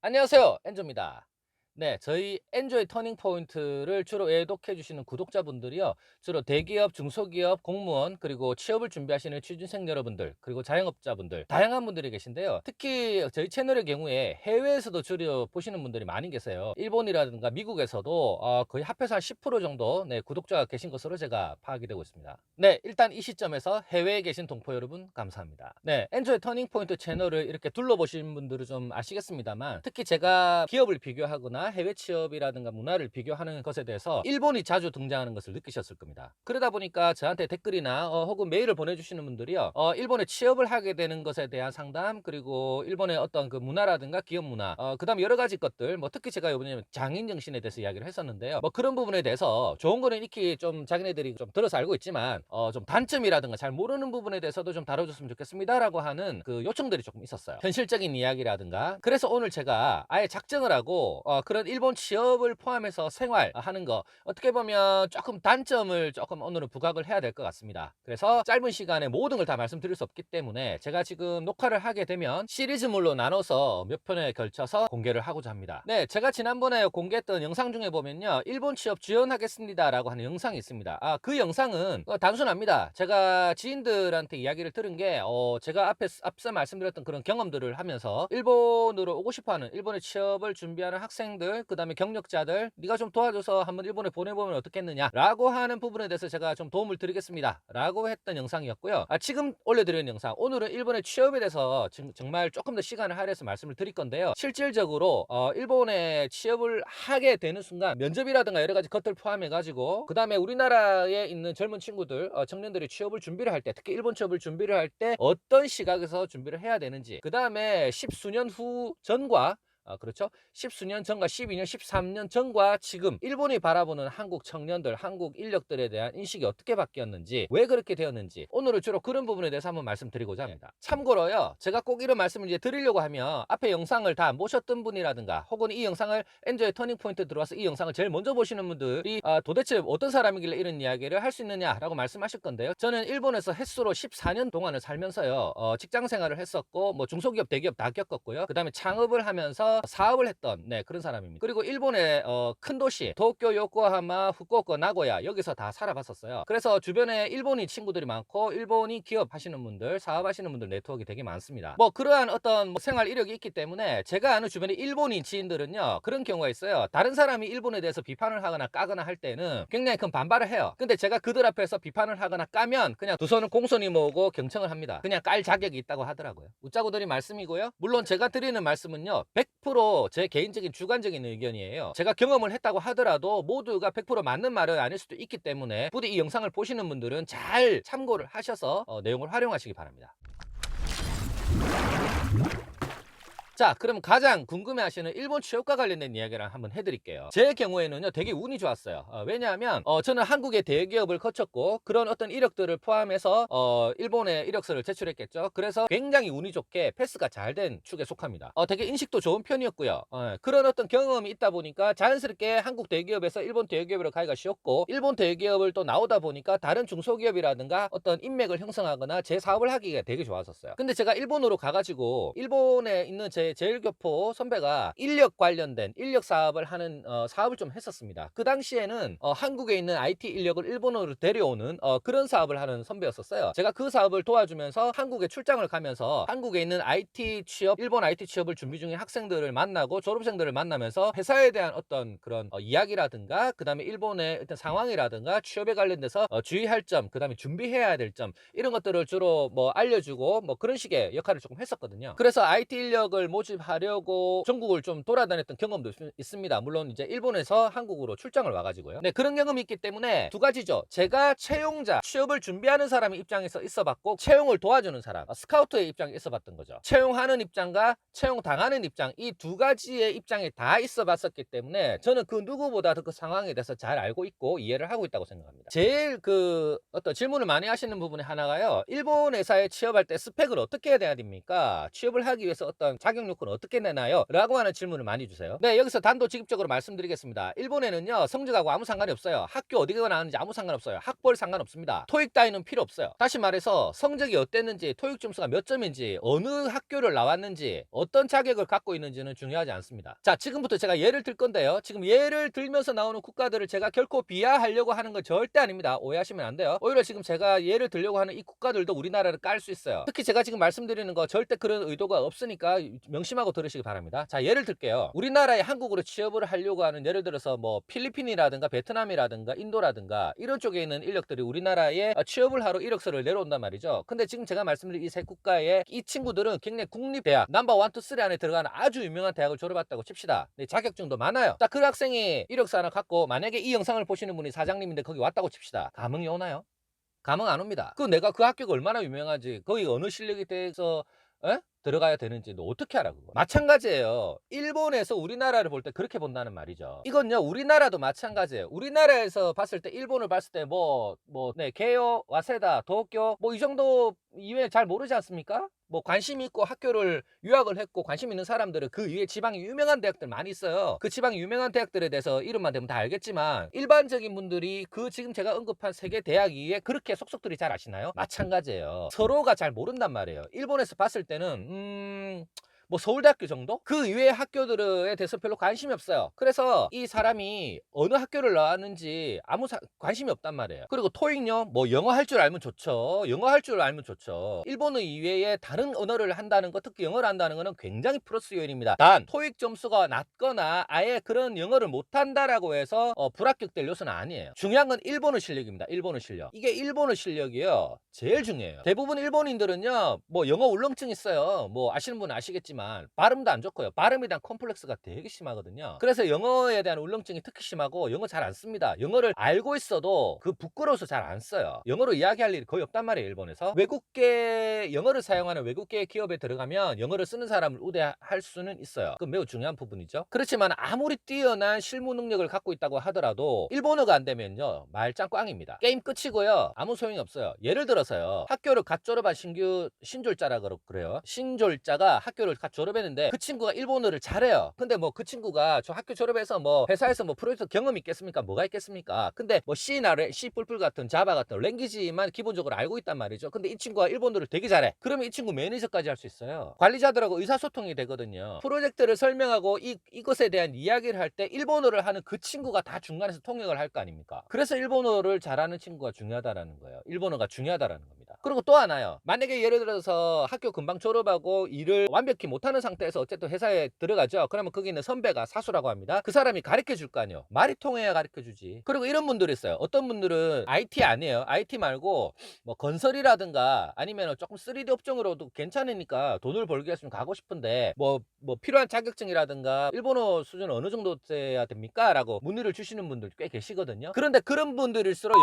안녕하세요, 엔조입니다. 네, 저희 엔조의 터닝 포인트를 주로 외독해 주시는 구독자분들이요. 주로 대기업, 중소기업, 공무원, 그리고 취업을 준비하시는 취준생 여러분들, 그리고 자영업자분들, 다양한 분들이 계신데요. 특히 저희 채널의 경우에 해외에서도 주로 보시는 분들이 많이 계세요. 일본이라든가 미국에서도 거의 합해서 한 10% 정도 구독자가 계신 것으로 제가 파악이 되고 있습니다. 네, 일단 이 시점에서 해외에 계신 동포 여러분 감사합니다. 네, 엔조의 터닝 포인트 채널을 이렇게 둘러보신 분들은 좀 아시겠습니다만, 특히 제가 기업을 비교하거나 해외 취업이라든가 문화를 비교하는 것에 대해서 일본이 자주 등장하는 것을 느끼셨을 겁니다. 그러다 보니까 저한테 댓글이나 혹은 메일을 보내주시는 분들이요, 일본에 취업을 하게 되는 것에 대한 상담, 그리고 일본의 어떤 그 문화라든가 기업 문화, 그 다음 여러 가지 것들, 뭐 특히 제가 이번에 장인 정신에 대해서 이야기를 했었는데요. 뭐 그런 부분에 대해서 좋은 거는 익히 좀 자기네들이 좀 들어서 알고 있지만, 좀 단점이라든가 잘 모르는 부분에 대해서도 좀 다뤄줬으면 좋겠습니다 라고 하는 그 요청들이 조금 있었어요. 현실적인 이야기라든가. 그래서 오늘 제가 아예 작정을 하고 그런 일본 취업을 포함해서 생활하는 거, 어떻게 보면 조금 단점을 조금 오늘은 부각을 해야 될 것 같습니다. 그래서 짧은 시간에 모든 걸 다 말씀드릴 수 없기 때문에 제가 지금 녹화를 하게 되면 시리즈물로 나눠서 몇 편에 걸쳐서 공개를 하고자 합니다. 네, 제가 지난번에 공개했던 영상 중에 보면요, 일본 취업 지원하겠습니다 라고 하는 영상이 있습니다. 그 영상은 단순합니다. 제가 지인들한테 이야기를 들은 게 제가 앞서 말씀드렸던 그런 경험들을 하면서 일본으로 오고 싶어하는, 일본에 취업을 준비하는 학생들, 그 다음에 경력자들, 네가 좀 도와줘서 한번 일본에 보내보면 어떻겠느냐 라고 하는 부분에 대해서 제가 좀 도움을 드리겠습니다 라고 했던 영상이었고요. 지금 올려드리는 영상, 오늘은 일본의 취업에 대해서 정말 조금 더 시간을 할애해서 말씀을 드릴 건데요. 실질적으로 일본에 취업을 하게 되는 순간 면접이라든가 여러 가지 것들 포함해 가지고, 그 다음에 우리나라에 있는 젊은 친구들, 청년들이 취업을 준비를 할 때, 특히 일본 취업을 준비를 할 때 어떤 시각에서 준비를 해야 되는지, 그 다음에 십수년 후 전과, 그렇죠, 십수년 전과 12년 13년 전과 지금 일본이 바라보는 한국 청년들, 한국 인력들에 대한 인식이 어떻게 바뀌었는지, 왜 그렇게 되었는지, 오늘은 주로 그런 부분에 대해서 한번 말씀드리고자 합니다. 참고로요, 제가 꼭 이런 말씀을 이제 드리려고 하면 앞에 영상을 다 보셨던 분이라든가, 혹은 이 영상을 엔조의 터닝 포인트 들어와서 이 영상을 제일 먼저 보시는 분들이 도대체 어떤 사람이길래 이런 이야기를 할 수 있느냐라고 말씀하실 건데요. 저는 일본에서 햇수로 14년 동안을 살면서요, 직장 생활을 했었고, 뭐 중소기업 대기업 다 겪었고요, 그 다음에 창업을 하면서 사업을 했던 그런 사람입니다. 그리고 일본의 큰 도시 도쿄, 요코하마, 후쿠오카, 나고야, 여기서 다 살아봤었어요. 그래서 주변에 일본인 친구들이 많고, 일본인 기업 하시는 분들, 사업하시는 분들 네트워크가 되게 많습니다. 뭐 그러한 어떤 생활 이력이 있기 때문에 제가 아는 주변의 일본인 지인들은요, 그런 경우가 있어요. 다른 사람이 일본에 대해서 비판을 하거나 까거나 할 때는 굉장히 큰 반발을 해요. 근데 제가 그들 앞에서 비판을 하거나 까면 그냥 두 손은 공손히 모으고 경청을 합니다. 그냥 깔 자격이 있다고 하더라고요. 웃자고 드린 말씀이고요. 물론 제가 드리는 말씀은요, 100%제 개인적인 주관적인 의견이에요. 제가 경험을 했다고 하더라도 모두가 100% 맞는 말은 아닐 수도 있기 때문에 부디 이 영상을 보시는 분들은 잘 참고를 하셔서 내용을 활용하시기 바랍니다. 자, 그럼 가장 궁금해하시는 일본 취업과 관련된 이야기를 한번 해드릴게요. 제 경우에는요, 되게 운이 좋았어요. 왜냐하면 저는 한국의 대기업을 거쳤고, 그런 어떤 이력들을 포함해서 일본의 이력서를 제출했겠죠. 그래서 굉장히 운이 좋게 패스가 잘 된 축에 속합니다. 되게 인식도 좋은 편이었고요. 그런 어떤 경험이 있다 보니까 자연스럽게 한국 대기업에서 일본 대기업으로 가기가 쉬웠고, 일본 대기업을 또 나오다 보니까 다른 중소기업이라든가 어떤 인맥을 형성하거나 제 사업을 하기가 되게 좋았었어요. 근데 제가 일본으로 가가지고 일본에 있는 제 제일교포 선배가 인력 관련된 인력 사업을 하는 사업을 좀 했었습니다. 그 당시에는 한국에 있는 IT 인력을 일본으로 데려오는 그런 사업을 하는 선배였었어요. 제가 그 사업을 도와주면서 한국에 출장을 가면서 한국에 있는 IT 취업, 일본 IT 취업을 준비 중인 학생들을 만나고 졸업생들을 만나면서 회사에 대한 어떤 그런 이야기라든가, 그 다음에 일본의 어떤 상황이라든가 취업에 관련돼서 주의할 점, 그 다음에 준비해야 될 점, 이런 것들을 주로 뭐 알려주고 뭐 그런 식의 역할을 조금 했었거든요. 그래서 IT 인력을 모집하려고 전국을 좀 돌아다녔던 경험도 있습니다. 물론 이제 일본에서 한국으로 출장을 와가지고요. 네, 그런 경험이 있기 때문에 두 가지죠. 제가 채용자, 취업을 준비하는 사람의 입장에서 있어봤고, 채용을 도와주는 사람, 스카우트의 입장에 있어봤던 거죠. 채용하는 입장과 채용당하는 입장, 이 두 가지의 입장에 다 있어봤었기 때문에 저는 그 누구보다도 그 상황에 대해서 잘 알고 있고 이해를 하고 있다고 생각합니다. 제일 그 어떤 질문을 많이 하시는 부분에 하나가요, 일본 회사에 취업할 때 스펙을 어떻게 해야 됩니까? 취업을 하기 위해서 어떤 자격 합격 요건을 어떻게 내나요? 라고 하는 질문을 많이 주세요. 네, 여기서 단도직입적으로 말씀드리겠습니다. 일본에는요, 성적하고 아무 상관이 없어요. 학교 어디가 나왔는지 아무 상관없어요. 학벌 상관없습니다. 토익 따위는 필요 없어요. 다시 말해서 성적이 어땠는지, 토익 점수가 몇 점인지, 어느 학교를 나왔는지, 어떤 자격을 갖고 있는지는 중요하지 않습니다. 자, 지금부터 제가 예를 들 건데요. 지금 예를 들면서 나오는 국가들을 제가 결코 비하하려고 하는 건 절대 아닙니다. 오해하시면 안 돼요. 오히려 지금 제가 예를 들려고 하는 이 국가들도 우리나라를 깔 수 있어요. 특히 제가 지금 말씀드리는 거 절대 그런 의도가 없으니까 명심하고 들으시기 바랍니다. 자, 예를 들게요. 우리나라에 한국으로 취업을 하려고 하는, 예를 들어서 뭐 필리핀이라든가 베트남이라든가 인도라든가 이런 쪽에 있는 인력들이 우리나라에 취업을 하러 이력서를 내려온단 말이죠. 근데 지금 제가 말씀드린 이 세 국가의 이 친구들은 굉장히 국립대학 넘버 1, 2, 3 안에 들어가는 아주 유명한 대학을 졸업했다고 칩시다. 네, 자격증도 많아요. 자, 그 학생이 이력서 하나 갖고 만약에 이 영상을 보시는 분이 사장님인데 거기 왔다고 칩시다. 감흥이 오나요? 감흥 안 옵니다. 내가 그 학교가 얼마나 유명한지, 거기 어느 실력에 대해서 들어가야 되는지 너 어떻게 알아 그거? 마찬가지예요. 일본에서 우리나라를 볼 때 그렇게 본다는 말이죠. 이건요, 우리나라도 마찬가지예요. 우리나라에서 봤을 때, 일본을 봤을 때 네, 개요, 와세다, 도쿄 뭐 이 정도 이외에 잘 모르지 않습니까? 뭐 관심 있고 학교를 유학을 했고 관심 있는 사람들은 그 위에 지방에 유명한 대학들 많이 있어요. 그 지방 유명한 대학들에 대해서 이름만 대면 다 알겠지만, 일반적인 분들이 그 지금 제가 언급한 세 개 대학 이외에 그렇게 속속들이 잘 아시나요? 마찬가지예요. 서로가 잘 모른단 말이에요. 일본에서 봤을 때는 뭐 서울대학교 정도? 그 이외의 학교들에 대해서 별로 관심이 없어요. 그래서 이 사람이 어느 학교를 나왔는지 아무 관심이 없단 말이에요. 그리고 토익요, 뭐 영어 할 줄 알면 좋죠. 영어 할 줄 알면 좋죠. 일본어 이외에 다른 언어를 한다는 거, 특히 영어를 한다는 거는 굉장히 플러스 요인입니다. 단 토익 점수가 낮거나 아예 그런 영어를 못한다라고 해서 불합격될 요소는 아니에요. 중요한 건 일본어 실력입니다. 일본어 실력. 이게 일본어 실력이요, 제일 중요해요. 대부분 일본인들은요, 뭐 영어 울렁증 있어요. 뭐 아시는 분은 아시겠지만 발음도 안 좋고요. 발음에 대한 컴플렉스가 되게 심하거든요. 그래서 영어에 대한 울렁증이 특히 심하고 영어 잘 안 씁니다. 영어를 알고 있어도 그 부끄러워서 잘 안 써요. 영어로 이야기할 일이 거의 없단 말이에요, 일본에서. 외국계 영어를 사용하는 외국계 기업에 들어가면 영어를 쓰는 사람을 우대할 수는 있어요. 그건 매우 중요한 부분이죠. 그렇지만 아무리 뛰어난 실무 능력을 갖고 있다고 하더라도 일본어가 안 되면요, 말짱 꽝입니다. 게임 끝이고요, 아무 소용이 없어요. 예를 들어서요, 학교를 갓 졸업한 신졸자라 그래요. 신졸자가 학교를 갓 졸업했는데 그 친구가 일본어를 잘해요. 근데 뭐 그 친구가 저 학교 졸업해서 뭐 회사에서 뭐 프로젝트 경험이 있겠습니까? 뭐가 있겠습니까? 근데 뭐 C나 C++ 같은 자바 같은 랭귀지만 기본적으로 알고 있단 말이죠. 근데 이 친구가 일본어를 되게 잘해. 그러면 이 친구 매니저까지 할 수 있어요. 관리자들하고 의사소통이 되거든요. 프로젝트를 설명하고 이것에 대한 이야기를 할 때 일본어를 하는 그 친구가 다 중간에서 통역을 할 거 아닙니까? 그래서 일본어를 잘하는 친구가 중요하다라는 거예요. 일본어가 중요하다라는 겁니다. 그리고 또 하나요. 만약에 예를 들어서 학교 금방 졸업하고 일을 완벽히 못하는 상태에서 어쨌든 회사에 들어가죠. 그러면 거기 있는 선배가, 사수라고 합니다. 그 사람이 가르쳐 줄 거 아니에요. 말이 통해야 가르쳐 주지. 그리고 이런 분들이 있어요. 어떤 분들은 IT 아니에요. IT 말고 뭐 건설이라든가 아니면 조금 3D 업종으로도 괜찮으니까 돈을 벌기 위해서 좀 가고 싶은데 뭐 필요한 자격증이라든가 일본어 수준 어느 정도 돼야 됩니까? 라고 문의를 주시는 분들 꽤 계시거든요. 그런데 그런 분들일수록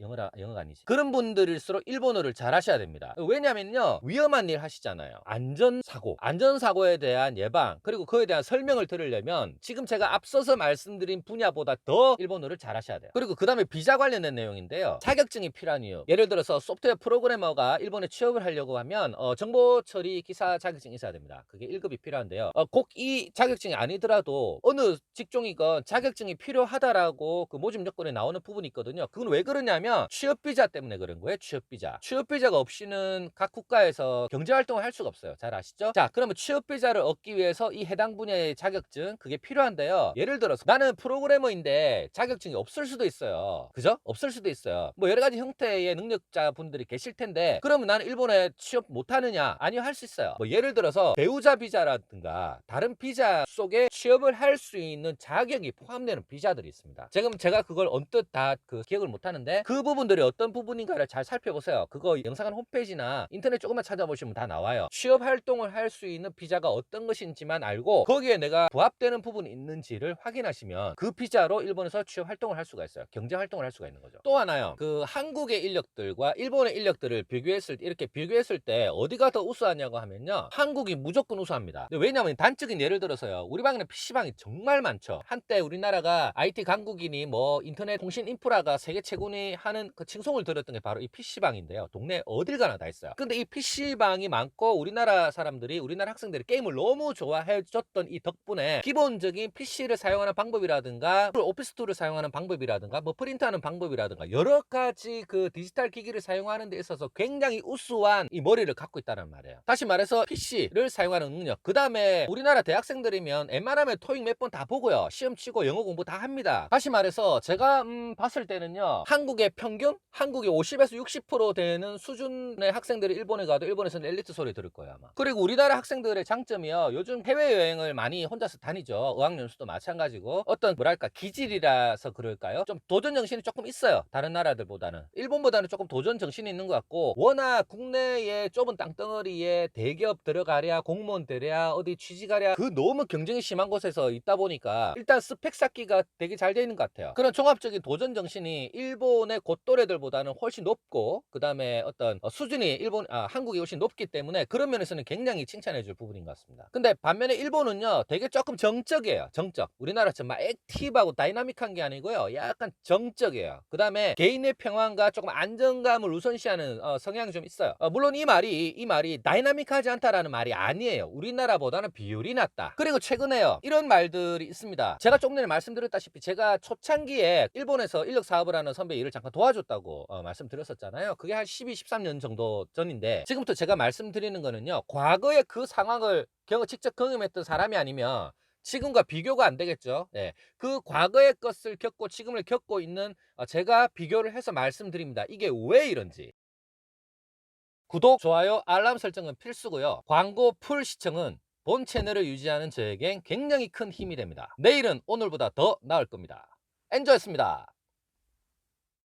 영어가 아니지. 그런 분들일수록 일본어를 잘 하셔야 됩니다. 왜냐면요, 위험한 일 하시잖아요. 안전사고에 대한 예방, 그리고 그에 대한 설명을 들으려면 지금 제가 앞서서 말씀드린 분야보다 더 일본어를 잘 하셔야 돼요. 그리고 그 다음에 비자 관련된 내용인데요, 자격증이 필요한 이유. 예를 들어서 소프트웨어 프로그래머가 일본에 취업을 하려고 하면 정보 처리 기사 자격증이 있어야 됩니다. 그게 1급이 필요한데요, 꼭 이 자격증이 아니더라도 어느 직종이건 자격증이 필요하다라고 그 모집 요건에 나오는 부분이 있거든요. 그건 왜 그러냐면 취업비자 때문에 그런 거예요. 취업비자가 없이는 각 국가에서 경제활동을 할 수가 없어요. 잘 아시죠? 자, 그러면 취업비자를 얻기 위해서 이 해당 분야의 자격증, 그게 필요한데요, 예를 들어서 나는 프로그래머인데 자격증이 없을 수도 있어요. 그죠? 없을 수도 있어요. 뭐 여러 가지 형태의 능력자분들이 계실 텐데, 그러면 나는 일본에 취업 못하느냐? 아니요, 할 수 있어요. 뭐 예를 들어서 배우자 비자라든가 다른 비자 속에 취업을 할 수 있는 자격이 포함되는 비자들이 있습니다. 지금 제가 그걸 언뜻 다 기억을 못하는데 그 부분들이 어떤 부분인가를 잘 살펴보세요. 그거 영상은 홈페이지나 인터넷 조금만 찾아보시면 다 나와요. 취업 활동을 할 수 있는 비자가 어떤 것인지만 알고 거기에 내가 부합되는 부분이 있는지를 확인하시면 그 비자로 일본에서 취업 활동을 할 수가 있어요. 경제 활동을 할 수가 있는 거죠. 또 하나요, 그 한국의 인력들과 일본의 인력들을 이렇게 비교했을 때 어디가 더 우수하냐고 하면요, 한국이 무조건 우수합니다. 왜냐하면 단적인 예를 들어서요, 우리 방에는 PC방이 정말 많죠. 한때 우리나라가 IT 강국이니 뭐 인터넷 통신 인프라가 세계 최고니 하는 그 칭송을 들었던 게 바로 이 PC방인데요. 동네 어딜 가나 다 있어요. 근데 이 PC방이 많고 우리나라 사람들이, 우리나라 학생들이 게임을 너무 좋아해 줬던 이 덕분에 기본적인 PC를 사용하는 방법이라든가 오피스 툴을 사용하는 방법이라든가 뭐 프린트하는 방법이라든가 여러 가지 그 디지털 기기를 사용하는 데 있어서 굉장히 우수한 이 머리를 갖고 있다는 말이에요. 다시 말해서 PC를 사용하는 능력, 그 다음에 우리나라 대학생들이면 웬만하면 토익 몇 번 다 보고요, 시험 치고 영어 공부 다 합니다. 다시 말해서 제가 봤을 때는요, 한국의 평균, 한국의 50에서 60% 되는 수준의 학생들이 일본에 가도 일본에서는 엘리트 소리 들을 거예요 아마. 그리고 우리나라 학생들의 장점이요, 요즘 해외여행을 많이 혼자서 다니죠. 어학연수도 마찬가지고 어떤 뭐랄까 기질이라서 그럴까요, 좀 도전 정신이 조금 있어요. 다른 나라들보다는, 일본보다는 조금 도전 정신이 있는 것 같고, 워낙 국내의 좁은 땅덩어리에 대기업 들어가랴, 공무원 되랴, 어디 취직하랴, 그 너무 경쟁이 심한 곳에서 있다 보니까 일단 스펙 쌓기가 되게 잘 되어 있는 것 같아요. 그런 종합적인 도전 정신이 일본의 곧또래들보다는 훨씬 높고, 그 다음에 어떤 수준이 한국이 훨씬 높기 때문에 그런 면에서는 굉장히 칭찬해 줄 부분인 것 같습니다. 근데 반면에 일본은요, 되게 조금 정적이에요. 정적. 우리나라처럼 막 액티브하고 다이나믹한 게 아니고요, 약간 정적이에요. 그 다음에 개인의 평안과 조금 안정감을 우선시하는 성향이 좀 있어요. 물론 이 말이 다이나믹하지 않다라는 말이 아니에요. 우리나라보다는 비율이 낮다. 그리고 최근에요, 이런 말들이 있습니다. 제가 조금 전에 말씀드렸다시피 제가 초창기에 일본에서 인력 사업을 하는 선배 일을 잠깐 도와줬다고 말씀드렸었잖아요. 그게 한 12, 13년 정도 전인데, 지금부터 제가 말씀드리는 거는요, 과거에 그 상황을 직접 경험했던 사람이 아니면 지금과 비교가 안 되겠죠. 네. 그 과거의 것을 겪고 지금을 겪고 있는 제가 비교를 해서 말씀드립니다. 이게 왜 이런지. 구독, 좋아요, 알람 설정은 필수고요. 광고 풀 시청은 본 채널을 유지하는 저에겐 굉장히 큰 힘이 됩니다. 내일은 오늘보다 더 나을 겁니다. 엔조였습니다.